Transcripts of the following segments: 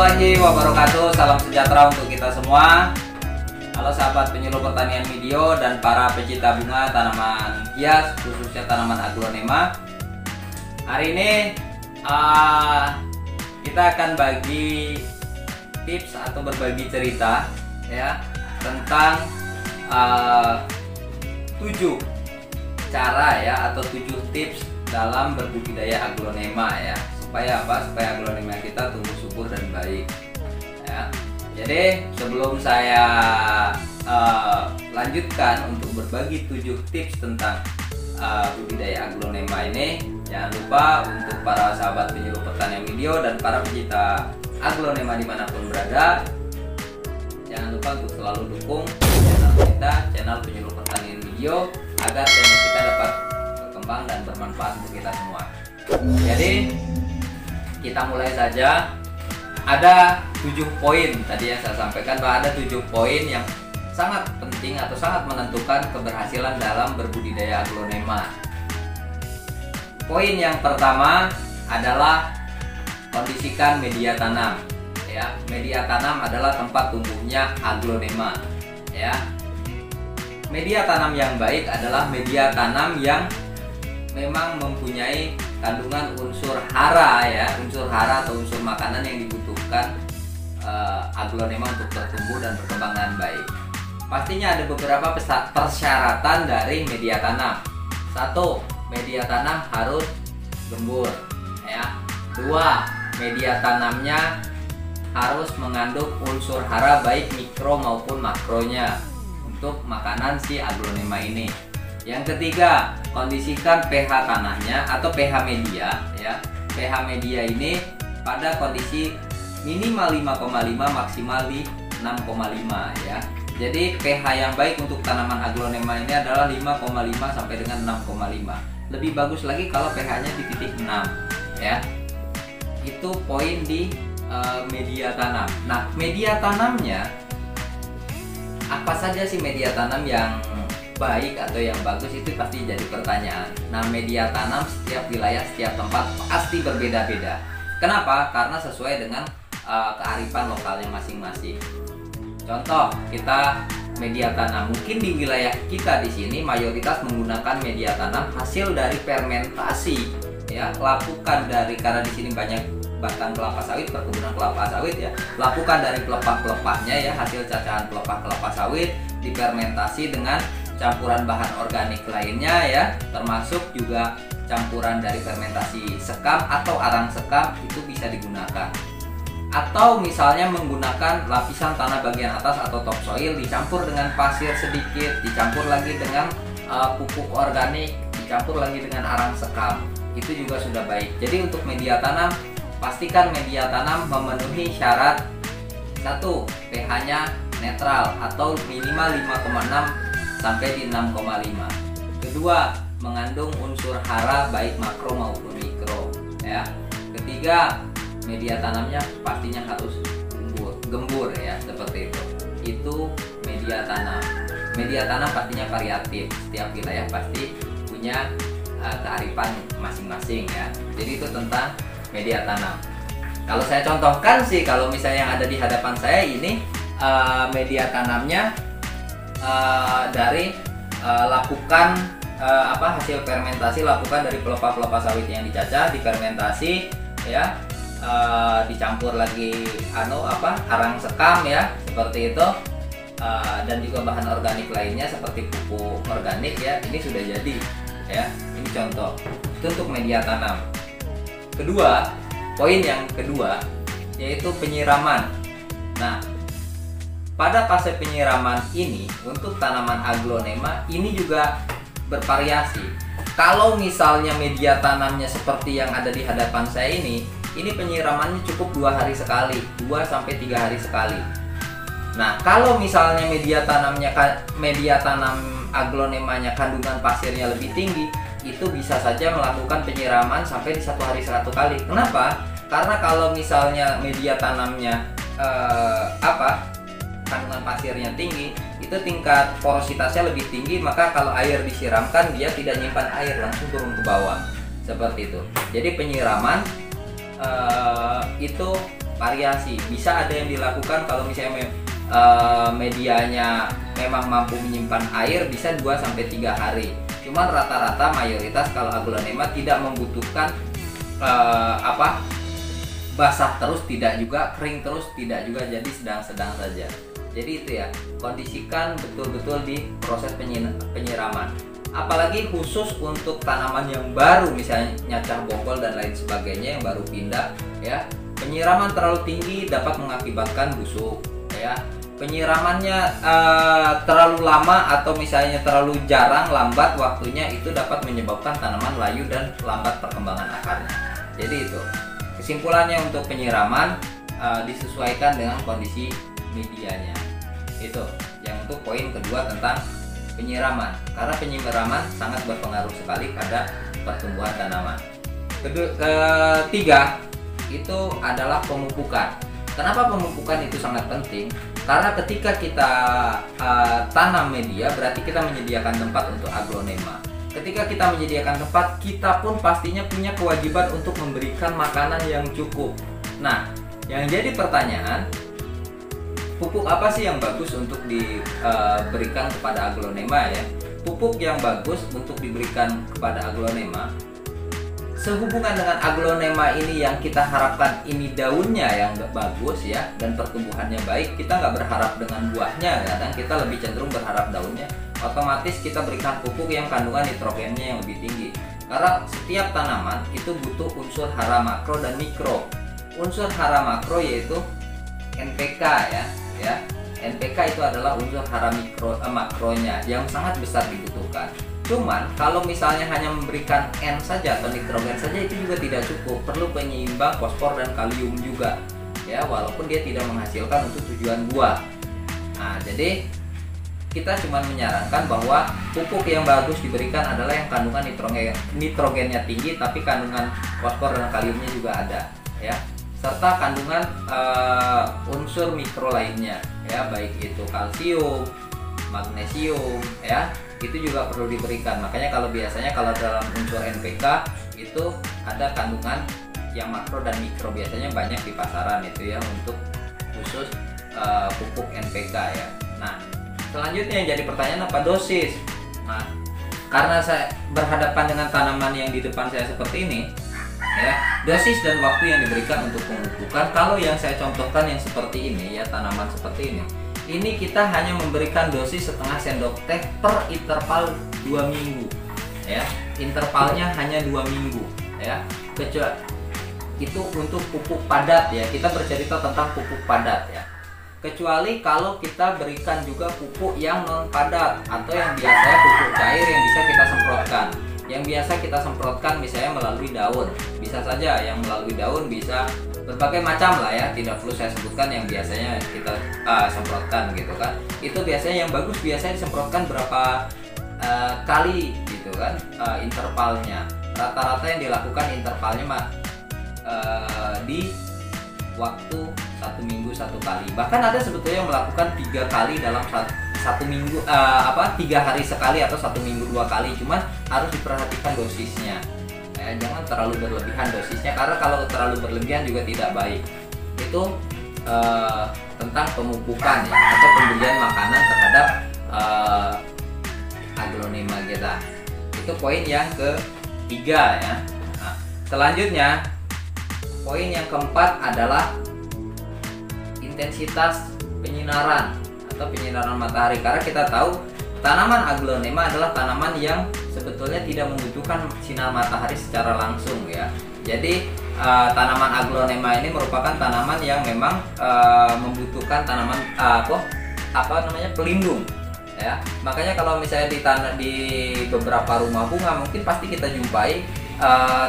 warahmatullahi wabarakatuh. Salam sejahtera untuk kita semua. Halo sahabat penyuluh pertanian video dan para pecinta bunga tanaman hias, khususnya tanaman aglonema. Hari ini kita akan bagi tips atau berbagi cerita ya tentang 7 cara ya atau 7 tips dalam berbudidaya aglonema ya. Supaya apa? Supaya aglonema kita tumbuh subur dan baik ya. Jadi sebelum saya lanjutkan untuk berbagi 7 tips tentang budidaya aglonema ini, jangan lupa untuk para sahabat penyuluh pertanian video dan para pecinta aglonema dimanapun berada, jangan lupa untuk selalu dukung channel kita, channel penyuluh pertanian video, agar channel kita dapat berkembang dan bermanfaat untuk kita semua. Jadi kita mulai saja. Ada 7 poin tadi yang saya sampaikan, bahwa ada 7 poin yang sangat penting atau sangat menentukan keberhasilan dalam berbudidaya aglonema. Poin yang pertama adalah kondisikan media tanam ya. Media tanam adalah tempat tumbuhnya aglonema ya. Media tanam yang baik adalah media tanam yang memang mempunyai kandungan unsur hara ya, unsur hara atau unsur makanan yang dibutuhkan aglonema untuk bertumbuh dan berkembang dengan baik. Pastinya ada beberapa persyaratan dari media tanam. 1. Media tanam harus gembur ya. 2. Media tanamnya harus mengandung unsur hara baik mikro maupun makronya untuk makanan si aglonema ini. Yang ketiga, kondisikan pH tanahnya atau pH media ya. pH media ini pada kondisi minimal 5,5 maksimal 6,5 ya. Jadi pH yang baik untuk tanaman aglonema ini adalah 5,5 sampai dengan 6,5. Lebih bagus lagi kalau pH-nya di titik 6 ya. Itu poin di media tanam. Nah, media tanamnya apa saja sih media tanam yang baik atau yang bagus, itu pasti jadi pertanyaan. Nah, media tanam setiap wilayah, setiap tempat pasti berbeda-beda. Kenapa? Karena sesuai dengan kearifan lokalnya masing-masing. Contoh, kita media tanam mungkin di wilayah kita di sini mayoritas menggunakan media tanam hasil dari fermentasi ya, lapukan dari, karena di sini banyak batang kelapa sawit, perkebunan kelapa sawit ya, lapukan dari pelepah-pelepahnya ya, hasil cacahan pelepah kelapa sawit difermentasi dengan campuran bahan organik lainnya ya, termasuk juga campuran dari fermentasi sekam atau arang sekam, itu bisa digunakan. Atau misalnya menggunakan lapisan tanah bagian atas atau topsoil dicampur dengan pasir sedikit, dicampur lagi dengan pupuk organik, dicampur lagi dengan arang sekam, itu juga sudah baik. Jadi untuk media tanam, pastikan media tanam memenuhi syarat 1. pH-nya netral atau minimal 5,6 sampai di 6,5. Kedua, mengandung unsur hara baik makro maupun mikro ya. Ketiga, media tanamnya pastinya harus gembur ya, seperti itu. Itu media tanam. Media tanam pastinya variatif, setiap wilayah pasti punya kearifan masing-masing ya. Jadi itu tentang media tanam. Kalau saya contohkan sih, kalau misalnya yang ada di hadapan saya ini media tanamnya dari lapukan hasil fermentasi, lapukan dari pelepah-pelepah sawit yang dicacah, difermentasi ya, dicampur lagi arang sekam ya, seperti itu, dan juga bahan organik lainnya seperti pupuk organik ya. Ini sudah jadi ya, ini contoh. Itu untuk media tanam. Kedua, poin yang kedua yaitu penyiraman. Nah, pada fase penyiraman ini untuk tanaman aglonema ini juga bervariasi. Kalau misalnya media tanamnya seperti yang ada di hadapan saya ini penyiramannya cukup 2 hari sekali, 2 sampai 3 hari sekali. Nah, kalau misalnya media tanam aglonemanya kandungan pasirnya lebih tinggi, itu bisa saja melakukan penyiraman sampai di 1 hari 1 kali. Kenapa? Karena kalau misalnya media tanamnya kandungan pasirnya tinggi, itu tingkat porositasnya lebih tinggi, maka kalau air disiramkan dia tidak nyimpan air, langsung turun ke bawah seperti itu. Jadi penyiraman itu variasi. Bisa ada yang dilakukan kalau misalnya medianya memang mampu menyimpan air, bisa 2-3 hari. Cuman rata-rata mayoritas kalau aglonema tidak membutuhkan basah terus tidak juga, kering terus tidak juga, jadi sedang-sedang saja. Jadi itu ya, kondisikan betul-betul di proses penyiraman. Apalagi khusus untuk tanaman yang baru, misalnya cah bonggol dan lain sebagainya yang baru pindah ya, penyiraman terlalu tinggi dapat mengakibatkan busuk ya. Penyiramannya terlalu lama atau misalnya terlalu jarang, lambat waktunya, itu dapat menyebabkan tanaman layu dan lambat perkembangan akarnya. Jadi itu kesimpulannya, untuk penyiraman disesuaikan dengan kondisi medianya. Itu yang untuk poin kedua tentang penyiraman, karena penyiraman sangat berpengaruh sekali pada pertumbuhan tanaman. Ketiga itu adalah pemupukan. Kenapa pemupukan itu sangat penting? Karena ketika kita tanam media, berarti kita menyediakan tempat untuk aglonema. Ketika kita menyediakan tempat, kita pun pastinya punya kewajiban untuk memberikan makanan yang cukup. Nah, yang jadi pertanyaan, pupuk apa sih yang bagus untuk diberikan kepada aglonema ya? Pupuk yang bagus untuk diberikan kepada aglonema sehubungan dengan aglonema ini yang kita harapkan ini daunnya yang bagus ya, dan pertumbuhannya baik. Kita nggak berharap dengan buahnya, kadang kita lebih cenderung berharap daunnya. Otomatis kita berikan pupuk yang kandungan nitrogennya yang lebih tinggi, karena setiap tanaman itu butuh unsur hara makro dan mikro. Unsur hara makro yaitu NPK ya. NPK itu adalah unsur hara makronya yang sangat besar dibutuhkan. Cuman kalau misalnya hanya memberikan N saja atau nitrogen saja itu juga tidak cukup, perlu penyeimbang fosfor dan kalium juga ya, walaupun dia tidak menghasilkan untuk tujuan buah. Nah, jadi kita cuma menyarankan bahwa pupuk yang bagus diberikan adalah yang kandungan nitrogennya tinggi tapi kandungan fosfor dan kaliumnya juga ada ya, serta kandungan unsur mikro lainnya ya, baik itu kalsium, magnesium ya, itu juga perlu diberikan. Makanya kalau biasanya kalau dalam unsur NPK itu ada kandungan yang makro dan mikro, biasanya banyak di pasaran itu ya, untuk khusus pupuk NPK ya. Nah, selanjutnya yang jadi pertanyaan, apa dosis? Nah, karena saya berhadapan dengan tanaman yang di depan saya seperti ini ya, dosis dan waktu yang diberikan untuk pemupukan, kalau yang saya contohkan yang seperti ini ya, tanaman seperti ini kita hanya memberikan dosis setengah sendok teh per interval 2 minggu ya, intervalnya hanya 2 minggu ya. Kecuali itu untuk pupuk padat ya, kita bercerita tentang pupuk padat ya. Kecuali kalau kita berikan juga pupuk yang non padat atau yang biasanya pupuk cair yang bisa kita semprotkan. Yang biasa kita semprotkan misalnya melalui daun, bisa saja yang melalui daun, bisa berbagai macam lah ya, tidak perlu saya sebutkan yang biasanya kita semprotkan gitu kan. Itu biasanya yang bagus biasanya disemprotkan berapa kali gitu kan, intervalnya. Rata-rata yang dilakukan intervalnya di waktu 1 minggu 1 kali. Bahkan ada sebetulnya yang melakukan 3 kali dalam satu minggu, 3 hari sekali atau 1 minggu 2 kali. Cuman harus diperhatikan dosisnya. Jangan terlalu berlebihan dosisnya, karena kalau terlalu berlebihan juga tidak baik. Itu tentang pemupukan ya, atau pemberian makanan terhadap aglonema kita. Itu poin yang ketiga ya. Nah, selanjutnya poin yang keempat adalah intensitas penyinaran atau penyinaran matahari, karena kita tahu tanaman aglonema adalah tanaman yang sebetulnya tidak membutuhkan sinar matahari secara langsung ya. Jadi tanaman aglonema ini merupakan tanaman yang memang membutuhkan tanaman pelindung ya. Makanya kalau misalnya di beberapa rumah bunga mungkin pasti kita jumpai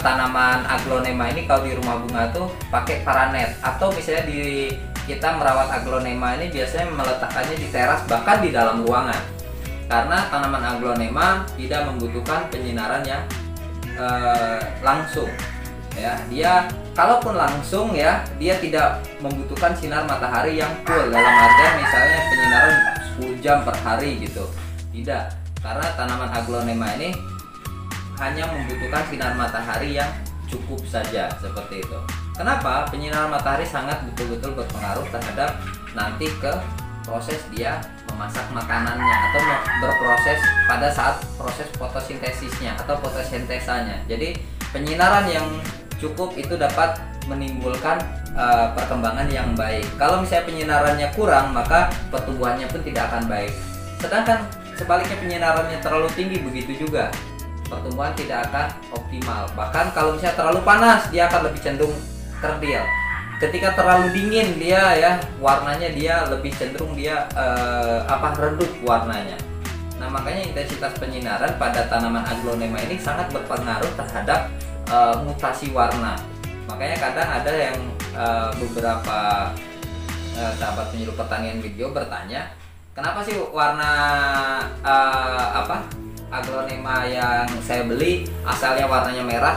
tanaman aglonema ini kalau di rumah bunga tuh pakai paranet, atau misalnya kita merawat aglonema ini biasanya meletakkannya di teras bahkan di dalam ruangan. Karena tanaman aglonema tidak membutuhkan penyinaran yang langsung ya. Dia kalaupun langsung ya, dia tidak membutuhkan sinar matahari yang full, dalam artian misalnya penyinaran 10 jam per hari gitu. Tidak, karena tanaman aglonema ini hanya membutuhkan sinar matahari yang cukup saja, seperti itu. Kenapa? Penyinaran matahari sangat betul-betul berpengaruh terhadap nanti ke proses dia memasak makanannya atau berproses pada saat proses fotosintesisnya atau fotosintesanya. Jadi penyinaran yang cukup itu dapat menimbulkan perkembangan yang baik. Kalau misalnya penyinarannya kurang, maka pertumbuhannya pun tidak akan baik. Sedangkan sebaliknya penyinarannya terlalu tinggi, begitu juga pertumbuhan tidak akan optimal. Bahkan kalau misalnya terlalu panas, dia akan lebih cenderung kerdil. Ketika terlalu dingin, dia ya warnanya dia lebih cenderung dia redup warnanya. Nah, makanya intensitas penyinaran pada tanaman aglonema ini sangat berpengaruh terhadap mutasi warna. Makanya kadang ada yang beberapa sahabat penyuluh pertanian video bertanya, kenapa sih warna aglonema yang saya beli asalnya warnanya merah,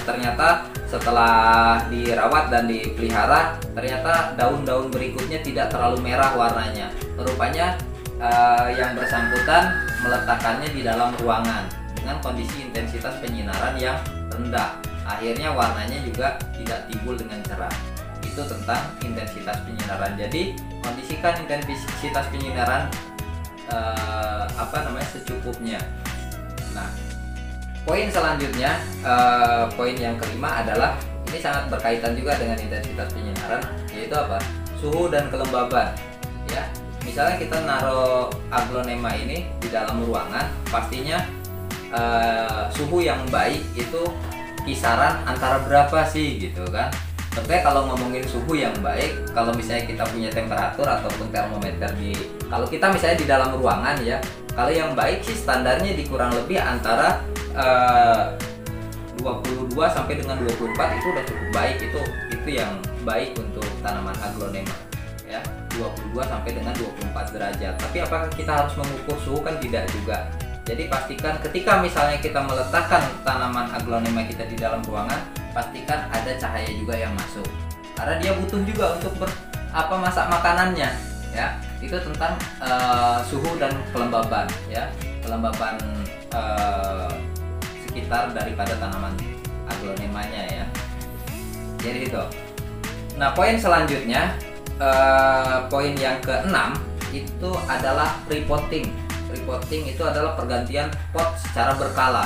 ternyata setelah dirawat dan dipelihara ternyata daun-daun berikutnya tidak terlalu merah warnanya. Rupanya yang bersangkutan meletakkannya di dalam ruangan dengan kondisi intensitas penyinaran yang rendah. Akhirnya warnanya juga tidak timbul dengan cerah. Itu tentang intensitas penyinaran. Jadi kondisikan intensitas penyinaran secukupnya. Nah, poin selanjutnya, poin yang kelima adalah ini sangat berkaitan juga dengan intensitas penyinaran, yaitu apa? Suhu dan kelembaban. Ya, misalnya kita naruh aglonema ini di dalam ruangan, pastinya suhu yang baik itu kisaran antara berapa sih gitu kan. Tentunya kalau ngomongin suhu yang baik, kalau misalnya kita punya temperatur ataupun termometer kalau kita misalnya di dalam ruangan ya, kalau yang baik sih standarnya kurang lebih antara 22 sampai dengan 24 itu udah cukup baik. Itu yang baik untuk tanaman aglonema ya, 22 sampai dengan 24 derajat. Tapi apakah kita harus mengukur suhu? Kan tidak juga. Jadi pastikan ketika misalnya kita meletakkan tanaman aglonema kita di dalam ruangan, pastikan ada cahaya juga yang masuk. Karena dia butuh juga untuk masak makanannya ya. Itu tentang suhu dan kelembaban ya. Kelembaban sekitar daripada tanaman aglonemanya ya. Jadi itu. Nah, poin selanjutnya, poin yang keenam itu adalah repotting. Repotting itu adalah pergantian pot secara berkala.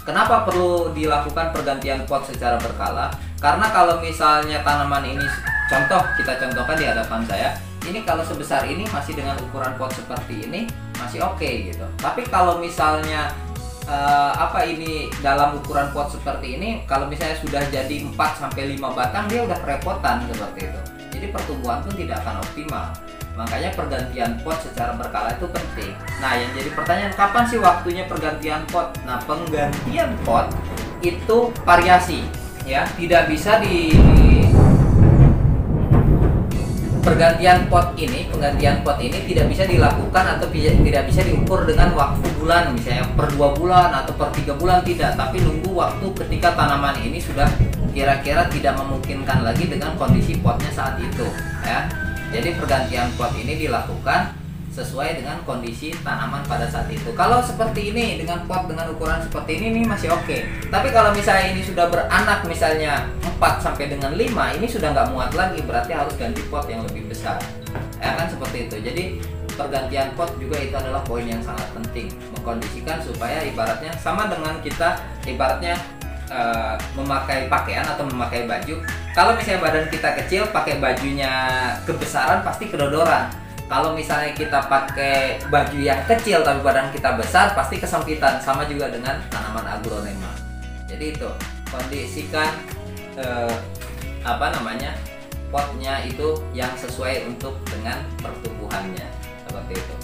Kenapa perlu dilakukan pergantian pot secara berkala? Karena kalau misalnya tanaman ini, kita contohkan di hadapan saya, ini kalau sebesar ini masih dengan ukuran pot seperti ini masih oke gitu. Tapi kalau misalnya ini dalam ukuran pot seperti ini, kalau misalnya sudah jadi 4 sampai 5 batang, dia udah kerepotan seperti itu. Jadi pertumbuhan pun tidak akan optimal. Makanya pergantian pot secara berkala itu penting. Nah, yang jadi pertanyaan, kapan sih waktunya pergantian pot? Nah, penggantian pot itu variasi ya, tidak bisa penggantian pot ini tidak bisa dilakukan atau tidak bisa diukur dengan waktu bulan, misalnya per 2 bulan atau per 3 bulan, tidak, tapi nunggu waktu ketika tanaman ini sudah kira-kira tidak memungkinkan lagi dengan kondisi potnya saat itu ya. Jadi pergantian pot ini dilakukan sesuai dengan kondisi tanaman pada saat itu. Kalau seperti ini dengan pot dengan ukuran seperti ini masih oke. Tapi kalau misalnya ini sudah beranak misalnya 4 sampai dengan 5, ini sudah nggak muat lagi, berarti harus ganti pot yang lebih besar. Ya kan, seperti itu. Jadi pergantian pot juga itu adalah poin yang sangat penting, mengkondisikan supaya ibaratnya sama dengan kita ibaratnya memakai pakaian atau memakai baju. Kalau misalnya badan kita kecil, pakai bajunya kebesaran pasti kedodoran. Kalau misalnya kita pakai baju yang kecil tapi badan kita besar, pasti kesempitan. Sama juga dengan tanaman aglonema. Jadi itu kondisikan potnya itu yang sesuai untuk dengan pertumbuhannya seperti itu.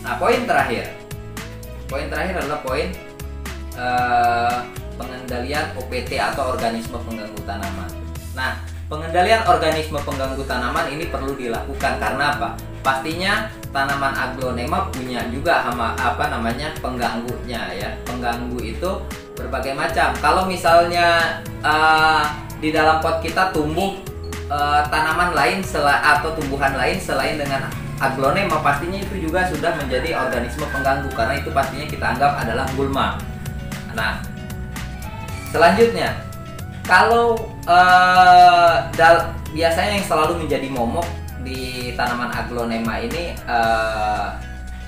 Nah, poin terakhir adalah poin pengendalian OPT atau organisme pengganggu tanaman. Nah, pengendalian organisme pengganggu tanaman ini perlu dilakukan karena apa? Pastinya tanaman aglonema punya juga pengganggunya ya. Pengganggu itu berbagai macam. Kalau misalnya di dalam pot kita tumbuh tanaman lain atau tumbuhan lain selain dengan aglonema, pastinya itu juga sudah menjadi organisme pengganggu karena itu pastinya kita anggap adalah gulma. Nah, selanjutnya, kalau biasanya yang selalu menjadi momok di tanaman aglonema ini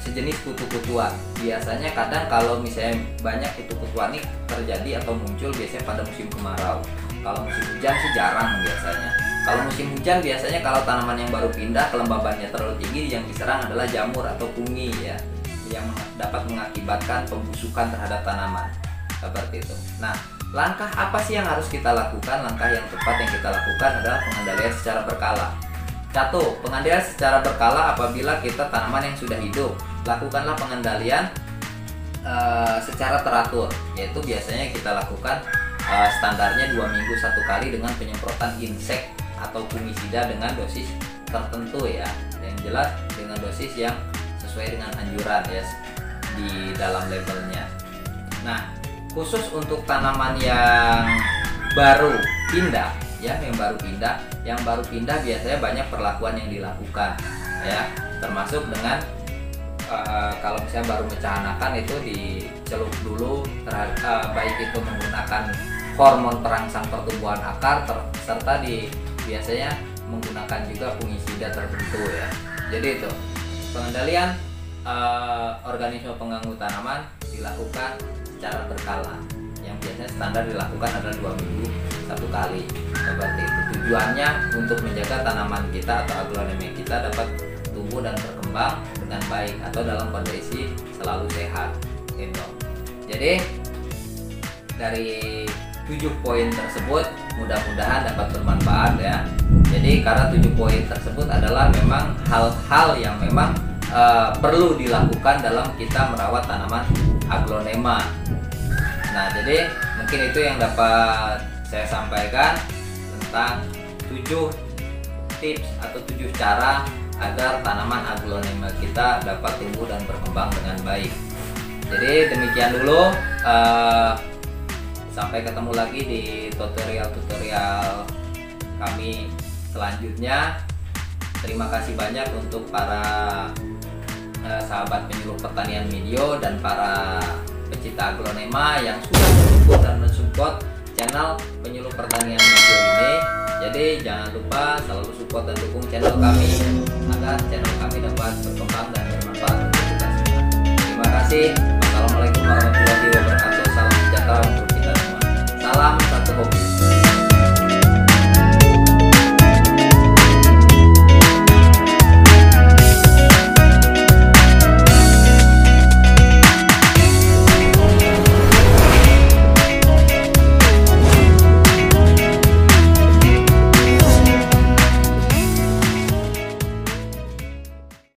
sejenis kutu-kutuan. Biasanya kadang kalau misalnya banyak kutu-kutuan ini terjadi atau muncul biasanya pada musim kemarau. Kalau musim hujan sih jarang biasanya. Kalau musim hujan biasanya kalau tanaman yang baru pindah kelembabannya terlalu tinggi, yang diserang adalah jamur atau pungi ya, yang dapat mengakibatkan pembusukan terhadap tanaman seperti itu. Nah, langkah apa sih yang harus kita lakukan? Langkah yang tepat yang kita lakukan adalah pengendalian secara berkala. 1. Pengendalian secara berkala apabila kita tanaman yang sudah hidup. Lakukanlah pengendalian secara teratur, yaitu biasanya kita lakukan standarnya 2 minggu 1 kali dengan penyemprotan insek atau fungisida dengan dosis tertentu ya. Yang jelas dengan dosis yang sesuai dengan anjuran ya di dalam labelnya. Nah, khusus untuk tanaman yang baru pindah ya, yang baru pindah biasanya banyak perlakuan yang dilakukan ya, termasuk dengan kalau misalnya baru mecah anakan itu dicelup dulu baik itu menggunakan hormon perangsang pertumbuhan akar serta biasanya menggunakan juga fungisida tertentu ya. Jadi itu pengendalian organisme pengganggu tanaman dilakukan secara berkala. Yang biasanya standar dilakukan adalah 2 minggu 1 kali seperti itu. Tujuannya untuk menjaga tanaman kita atau aglonema kita dapat tumbuh dan berkembang dengan baik atau dalam kondisi selalu sehat gitu. Jadi dari 7 poin tersebut mudah-mudahan dapat bermanfaat ya. Jadi karena 7 poin tersebut adalah memang hal-hal yang memang perlu dilakukan dalam kita merawat tanaman aglonema. Nah, jadi mungkin itu yang dapat saya sampaikan tentang 7 tips atau 7 cara agar tanaman aglonema kita dapat tumbuh dan berkembang dengan baik. Jadi demikian dulu, sampai ketemu lagi di tutorial-tutorial kami selanjutnya. Terima kasih banyak untuk para sahabat penyuluh pertanian video dan para pecinta aglonema yang sudah mendukung dan mensupport channel penyuluh pertanian video ini. Jadi jangan lupa selalu support dan dukung channel kami agar channel kami dapat berkembang dan bermanfaat untuk kita semua. Terima kasih. Wassalamualaikum warahmatullahi wabarakatuh.